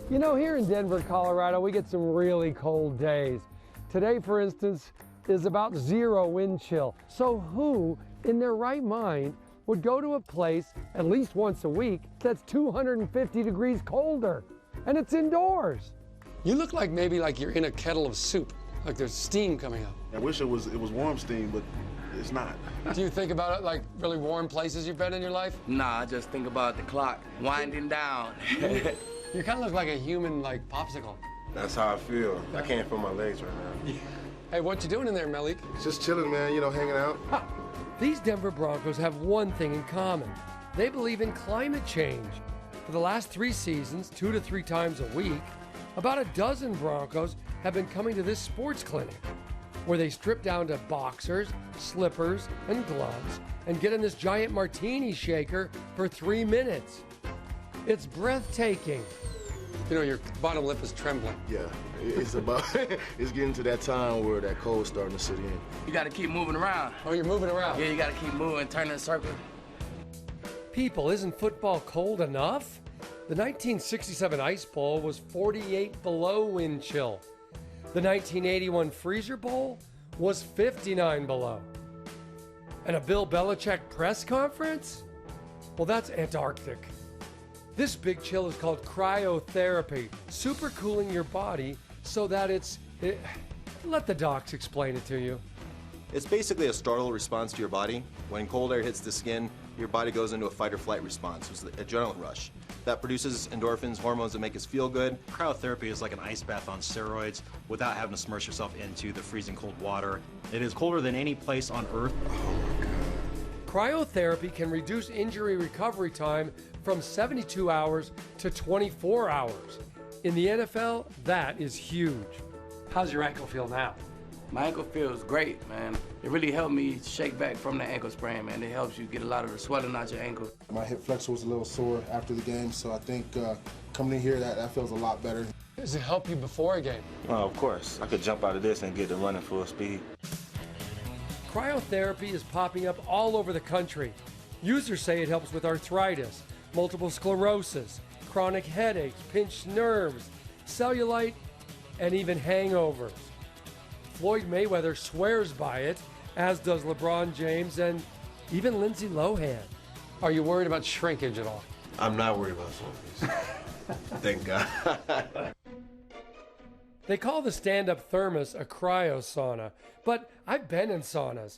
You know, here in Denver, Colorado, we get some really cold days. Today, for instance, is about 0 wind chill. So who, in their right mind, would go to a place at least once a week that's 250 degrees colder? And it's indoors. You look like maybe like you're in a kettle of soup, like there's steam coming up. I wish it was warm steam, but it's not. Do you think about it like really warm places you've been in your life? Nah, I just think about the clock winding down. You kind of look like a human, like, popsicle. That's how I feel. I can't feel my legs right now. Hey, what you doing in there, Malik? Just chilling, man, you know, hanging out. These Denver Broncos have one thing in common. They believe in climate change. For the last 3 seasons, 2 to 3 times a week, about a dozen Broncos have been coming to this sports clinic, where they strip down to boxers, slippers, and gloves, and get in this giant martini shaker for 3 minutes. It's breathtaking. You know, your bottom lip is trembling. Yeah, it's about, it's getting to that time where that cold's starting to sit in. You gotta keep moving around. Oh, you're moving around? Yeah, you gotta keep moving, turning in circles. People, isn't football cold enough? The 1967 Ice Bowl was 48 below wind chill. The 1981 Freezer Bowl was 59 below. And a Bill Belichick press conference? Well, that's Antarctic. This big chill is called cryotherapy, supercooling your body so that let the docs explain it to you. It's basically a startle response to your body. When cold air hits the skin, your body goes into a fight or flight response. It's the adrenaline rush. That produces endorphins, hormones that make us feel good. Cryotherapy is like an ice bath on steroids without having to submerge yourself into the freezing cold water. It is colder than any place on Earth. Oh my God. Cryotherapy can reduce injury recovery time from 72 hours to 24 hours. In the NFL, that is huge. How's your ankle feel now? My ankle feels great, man. It really helped me shake back from the ankle sprain, man. It helps you get a lot of the swelling out your ankle. My hip flexor was a little sore after the game, so I think coming in here, that feels a lot better. Does it help you before a game? Oh, of course. I could jump out of this and get to running full speed. Cryotherapy is popping up all over the country. Users say it helps with arthritis, multiple sclerosis, chronic headaches, pinched nerves, cellulite, and even hangovers. Floyd Mayweather swears by it, as does LeBron James and even Lindsay Lohan. Are you worried about shrinkage at all? I'm not worried about shrinkage. Thank God. They call the stand-up thermos a cryo sauna, but I've been in saunas.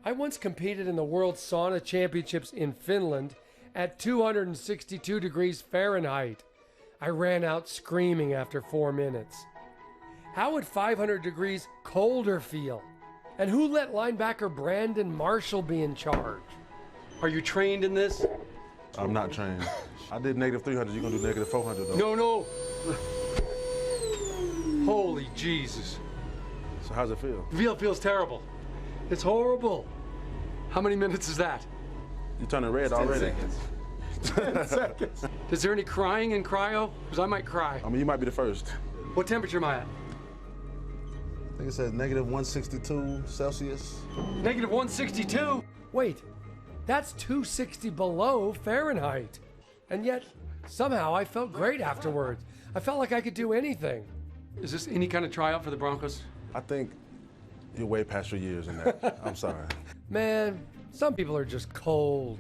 I once competed in the World Sauna Championships in Finland at 262 degrees Fahrenheit. I ran out screaming after 4 minutes. How would 500 degrees colder feel? And who let linebacker Brandon Marshall be in charge? Are you trained in this? I'm not trained. I did negative 300, you're gonna do negative 400 though. No. Holy Jesus. So how's it feel? It feels terrible. It's horrible. How many minutes is that? You turning red already. 10 seconds. Is there any crying in cryo? Because I might cry. I mean, you might be the first. What temperature am I at? I think it says negative 162 Celsius. Negative 162? Wait, that's 260 below Fahrenheit. And yet, somehow I felt great afterwards. I felt like I could do anything. Is this any kind of tryout for the Broncos? I think you're way past your years in that. I'm sorry. Man, some people are just cold.